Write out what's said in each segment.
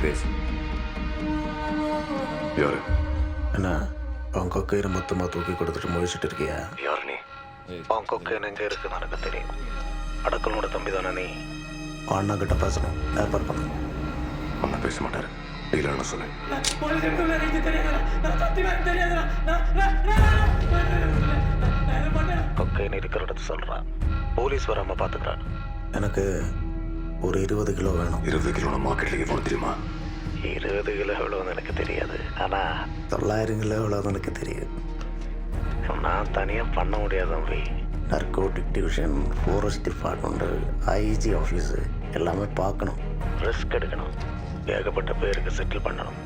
பேசு. யாரு? என்ன அவன் கொக்கையை மொத்தமாக தூக்கி கொடுத்துட்டு முழிச்சிட்டு இருக்கியா? யாரு நீ? அவன் கொக்கைன்னு எங்கே இருக்குன்னு எனக்கு தெரியும். அடக்கலோட தம்பி தானே நீ? அண்ணா கிட்ட பேசணும், ஏற்பாடு பண்ணணும். அண்ணா பேச மாட்டாரு. இல்லைன்னு சொல்லு. கொக்கைன்னு இருக்கிற இடத்த சொல்கிறான். போலீஸ் வராமல் பார்த்துக்கிறான். எனக்கு ஒரு 20 கிலோ வேணும். 20 கிலோ மார்க்கெட்ல எவ்வளோ தெரியுமா? 20 கிலோ எவ்வளோன்னு எனக்கு தெரியாது, ஆனால் 900 கிலோ எவ்வளோன்னு எனக்கு தெரியும். நான் தனியாக பண்ண முடியாது தம்பி. Narcotic division, forest department, IG office எல்லாமே பார்க்கணும், ரிஸ்க் எடுக்கணும், ஏகப்பட்ட பேருக்கு செட்டில் பண்ணணும்.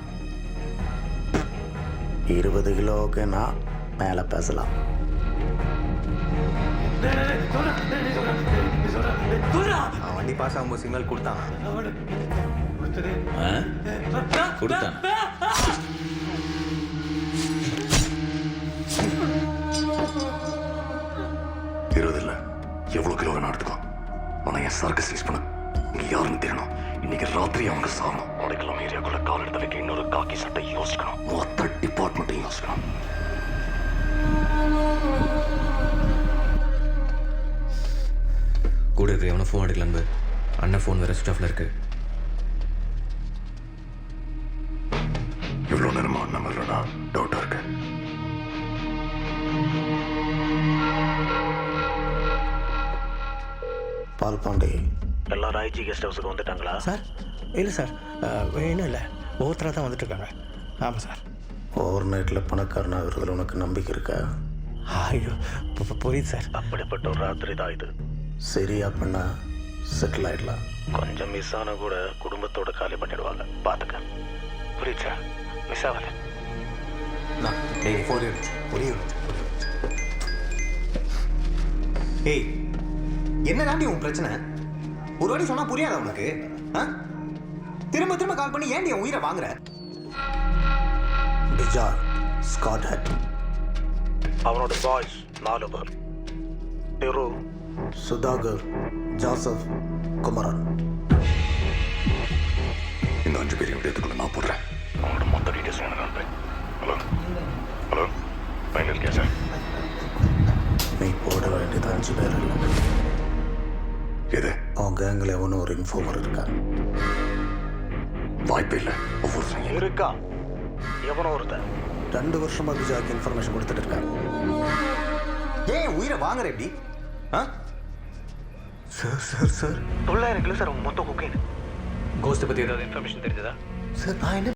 20 கிலோவுக்கு நான் மேலே பேசலாம். வண்டி பாஸ் ஆகும்போது சிக்னல் கொடுத்தான். கொடுத்தான். இல்ல எவ்வளவு கிலோ வேணும் எடுத்துக்கோ. ஆனா என் சர்க்கஸ் சீஸ் பண்ண இங்க யாருன்னு தெரியணும். இன்னைக்கு ராத்திரி அவங்க சாகணும். நாளைக்கெல்லாம் ஏரியாக்குள்ள கால் எடுத்த வைக்க இன்னொரு காக்கி சட்டை யோசிக்கணும். மொத்த டிபார்ட்மெண்ட்டையும் யோசிக்கணும். கூட இருக்க எவனை ஃபோன் எடுக்கலான்னு அண்ணன் ஃபோன் வேற சுவிச் ஆஃப்ல இருக்கு. இவ்வளோ நேரமா நம்ம இல்லைனா டவுட்டா இருக்கு. பால் பாண்டி எல்லாரும் ஐஜி கெஸ்ட் ஹவுஸுக்கு வந்துட்டாங்களா? சார் இல்லை சார், வேணும் இல்லை, ஒவ்வொருத்தராக தான் வந்துட்டு இருக்காங்க. ஆமாம் சார். ஓவர் நைட்டில் பணக்காரனாக இருக்கிறதுல உனக்கு நம்பிக்கை இருக்கா? ஐயோ புரியுது சார். அப்படிப்பட்ட ஒரு ராத்திரி தான் இது. சரி அப்படின்னா செட்டில் ஆகிடலாம். கொஞ்சம் மிஸ் ஆன கூட குடும்பத்தோட காலி பண்ணிடுவாங்க, பார்த்துக்க. புரியுச்சா? மிஸ் ஆகலை. ஏய், என்ன தாண்டி உன் பிரச்சனை? ஒரு வாட்டி சொன்னா புரியாதா உனக்கு? திரும்ப திரும்ப கால் பண்ணி ஏன்டி உன் உயிரை வாங்குற? பிஜார், ஸ்காட் ஹெட், அவனோட பாய்ஸ் 4 பேர். திரு, சுதாகர், ஜோசப், குமரன். இந்த 5 பேரையும் விடயத்துக்குள்ள நான் போடுறேன். அவங்களோட மொத்த டீட்டெயில்ஸ் எனக்கு அனுப்புறேன். ஹலோ ஹலோ, ஃபைனல் இருக்கியா சார்? நீ போட வேண்டியது 5 பேர் இல்லை. எது? அவன் கேங்கில் எவனும் ஒரு இன்ஃபார்மர் இருக்கா? வாய்ப்பே இல்லை. ஒவ்வொருத்தரும் இருக்கா? எவனோ ஒருத்தன் 2 வருஷமா பிஜாக்கு இன்ஃபர்மேஷன் கொடுத்துட்டு இருக்கான். ஏன் உயிரை வாங்குற எப்படி? Sir sir sir 900 kilo sir மொத்த குக்கைன். கோஸ்ட்டை பற்றி ஏதாவது இன்ஃபர்மேஷன் தெரிஞ்சதா? சார் நான் என்ன